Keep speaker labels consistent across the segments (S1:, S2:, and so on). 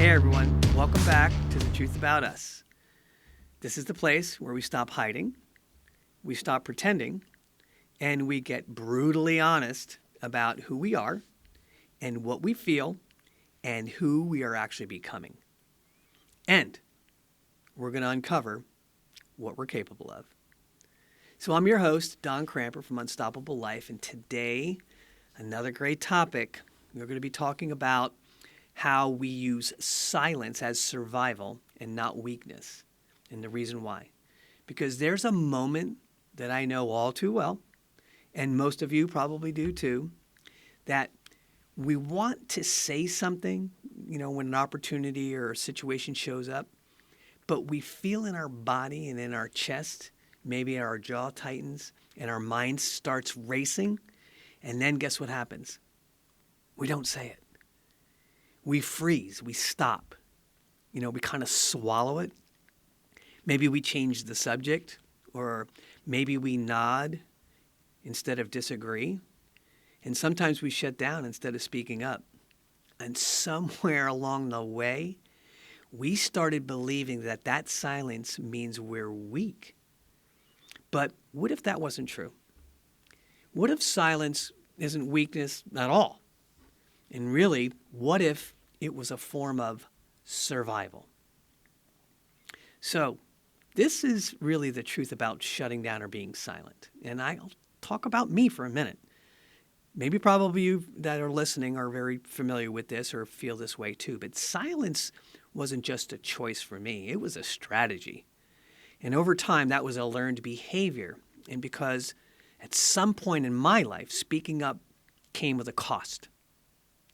S1: Hey everyone, welcome back to The Truth About Us. This is the place where we stop hiding, we stop pretending, and we get brutally honest about who we are and what we feel and who we are actually becoming. And we're going to uncover what we're capable of. So I'm your host, Don Cramper from Unstoppable Life, and today, another great topic. We're going to be talking about how we use silence as survival and not weakness. And the reason why. Because there's a moment that I know all too well, and most of you probably do too, that we want to say something, when an opportunity or a situation shows up, but we feel in our body and in our chest, maybe our jaw tightens and our mind starts racing. And then guess what happens? We don't say it. We freeze, we stop, we kind of swallow it. Maybe we change the subject, or maybe we nod instead of disagree. And sometimes we shut down instead of speaking up. And somewhere along the way, we started believing that silence means we're weak. But what if that wasn't true? What if silence isn't weakness at all? And really, what if it was a form of survival? So this is really the truth about shutting down or being silent. And I'll talk about me for a minute. Maybe probably you that are listening are very familiar with this or feel this way too. But silence wasn't just a choice for me. It was a strategy. And over time, that was a learned behavior. And because at some point in my life, speaking up came with a cost.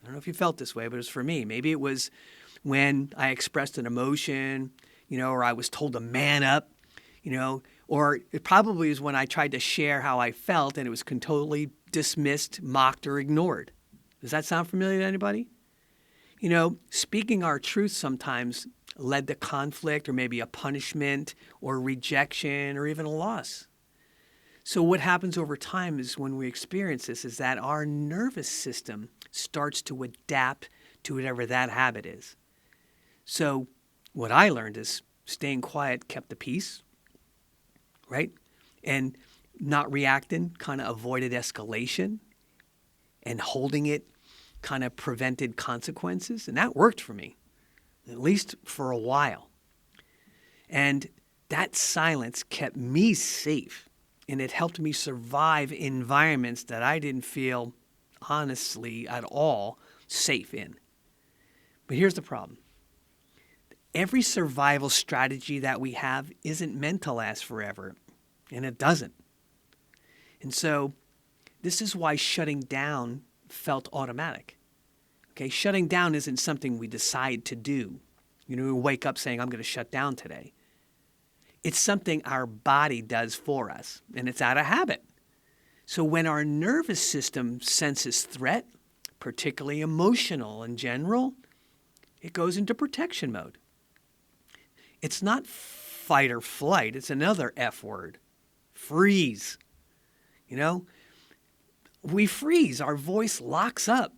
S1: I don't know if you felt this way, but it was for me. Maybe it was when I expressed an emotion, or I was told to man up, or it probably is when I tried to share how I felt and it was totally dismissed, mocked, or ignored. Does that sound familiar to anybody? Speaking our truth sometimes led to conflict or maybe a punishment or rejection or even a loss. So what happens over time is when we experience this is that our nervous system starts to adapt to whatever that habit is. So what I learned is staying quiet kept the peace, right? And not reacting kind of avoided escalation, and holding it kind of prevented consequences. And that worked for me, at least for a while. And that silence kept me safe. And it helped me survive environments that I didn't feel, honestly, at all safe in. But here's the problem. Every survival strategy that we have isn't meant to last forever, and it doesn't. And so this is why shutting down felt automatic. Okay, shutting down isn't something we decide to do. We wake up saying, I'm going to shut down today. It's something our body does for us, and it's out of habit. So when our nervous system senses threat, particularly emotional in general, it goes into protection mode. It's not fight or flight. It's another F word. Freeze. We freeze. Our voice locks up.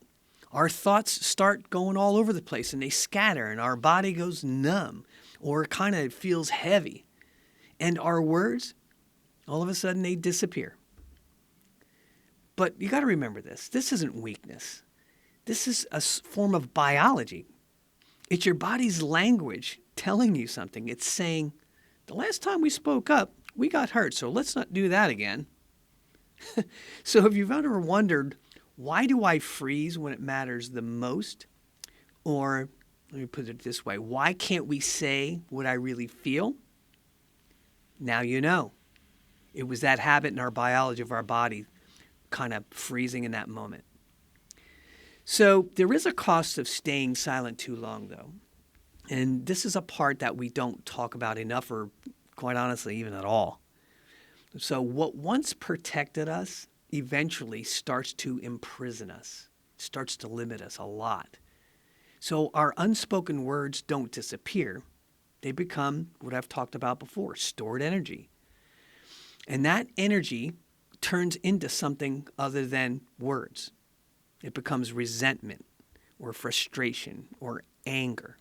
S1: Our thoughts start going all over the place, and they scatter, and our body goes numb or kind of feels heavy. And our words, all of a sudden, they disappear. But you got to remember this. This isn't weakness. This is a form of biology. It's your body's language telling you something. It's saying, the last time we spoke up, we got hurt, so let's not do that again. So if you've ever wondered, why do I freeze when it matters the most? Or let me put it this way, why can't we say what I really feel? Now you know. It was that habit in our biology of our body kind of freezing in that moment. So there is a cost of staying silent too long, though. And this is a part that we don't talk about enough, or quite honestly, even at all. So what once protected us eventually starts to imprison us, starts to limit us a lot. So our unspoken words don't disappear. They become what I've talked about before, stored energy. And that energy turns into something other than words. It becomes resentment or frustration or anger.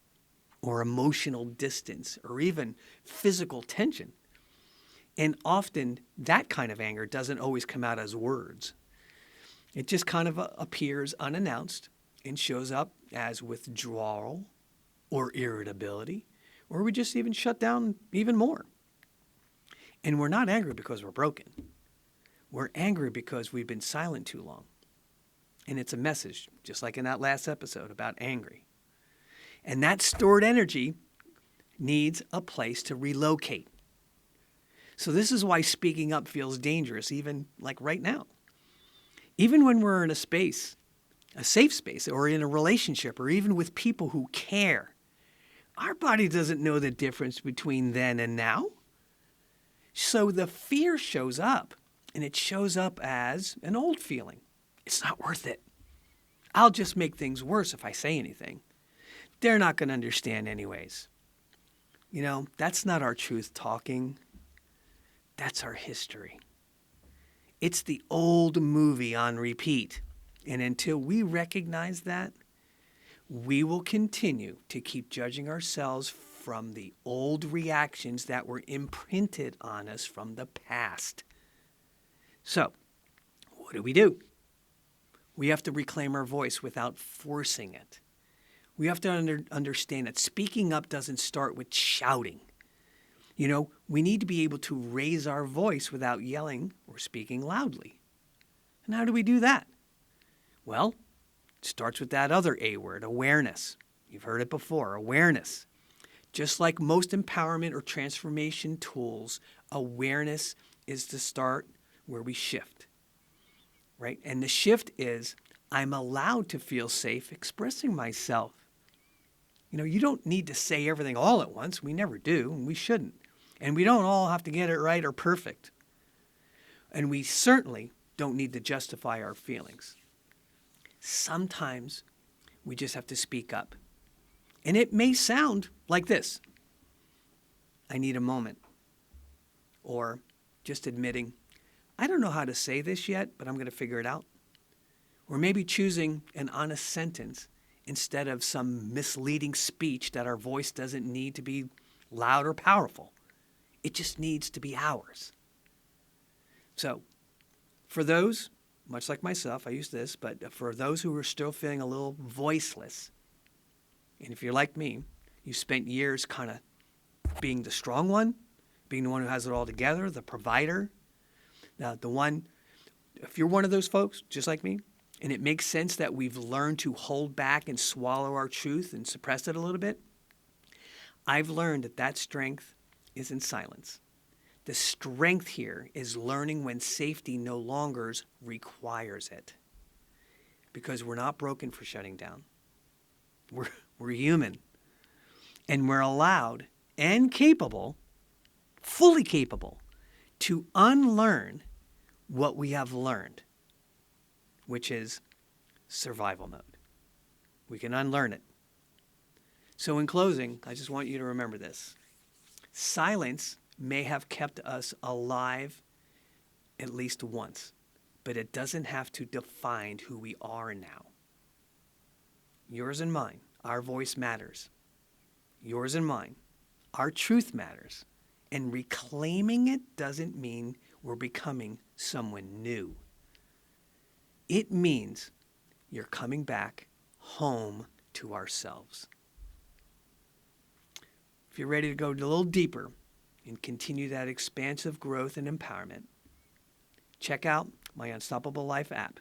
S1: or emotional distance or even physical tension. And often that kind of anger doesn't always come out as words. It just kind of appears unannounced and shows up as withdrawal or irritability, or we just even shut down even more. And we're not angry because we're broken. We're angry because we've been silent too long. And it's a message, just like in that last episode about angry. And that stored energy needs a place to relocate. So this is why speaking up feels dangerous, even like right now. Even when we're in a space, a safe space, or in a relationship, or even with people who care, our body doesn't know the difference between then and now. So the fear shows up, and it shows up as an old feeling. It's not worth it. I'll just make things worse if I say anything. They're not going to understand anyways. You know, that's not our truth talking. That's our history. It's the old movie on repeat. And until we recognize that, we will continue to keep judging ourselves from the old reactions that were imprinted on us from the past. So, what do? We have to reclaim our voice without forcing it. We have to understand that speaking up doesn't start with shouting. You know, we need to be able to raise our voice without yelling or speaking loudly. And how do we do that? Well, it starts with that other A word, awareness. You've heard it before, awareness. Just like most empowerment or transformation tools, awareness is the start where we shift, right? And the shift is, I'm allowed to feel safe expressing myself. You know, you don't need to say everything all at once. We never do, and we shouldn't. And we don't all have to get it right or perfect. And we certainly don't need to justify our feelings. Sometimes we just have to speak up. And it may sound like this. I need a moment. Or just admitting, I don't know how to say this yet, but I'm going to figure it out. Or maybe choosing an honest sentence instead of some misleading speech that our voice doesn't need to be loud or powerful. It just needs to be ours. So, for those, much like myself, I use this, but for those who are still feeling a little voiceless, and if you're like me, you spent years kind of being the strong one, being the one who has it all together, the provider. Now, if you're one of those folks, just like me, and it makes sense that we've learned to hold back and swallow our truth and suppress it a little bit, I've learned that strength is in silence. The strength here is learning when safety no longer requires it. Because we're not broken for shutting down. We're human. And we're allowed and capable, fully capable, to unlearn what we have learned, which is survival mode. We can unlearn it. So in closing, I just want you to remember this. Silence may have kept us alive at least once, but it doesn't have to define who we are now. Yours and mine, our voice matters. Yours and mine, our truth matters. And reclaiming it doesn't mean we're becoming someone new. It means you're coming back home to ourselves. If you're ready to go a little deeper and continue that expansive growth and empowerment, check out my Unstoppable Life app.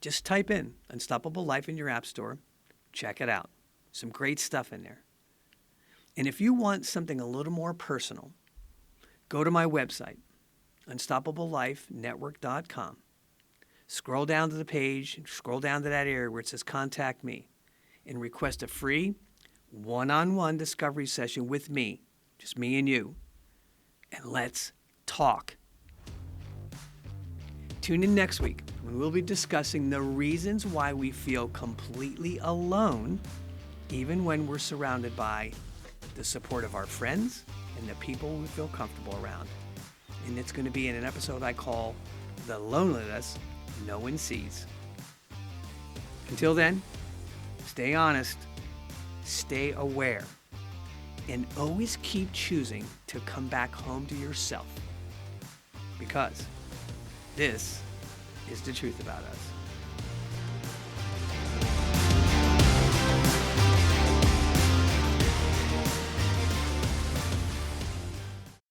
S1: Just type in Unstoppable Life in your app store. Check it out. Some great stuff in there. And if you want something a little more personal, go to my website, unstoppablelifenetwork.com. Scroll down to the page, scroll down to that area where it says Contact Me, and request a free one-on-one discovery session with me, just me and you, and let's talk. Tune in next week when we'll be discussing the reasons why we feel completely alone, even when we're surrounded by the support of our friends and the people we feel comfortable around. And it's going to be in an episode I call The Loneliness No One Sees. Until then, stay honest, stay aware, and always keep choosing to come back home to yourself. Because this is the truth about us.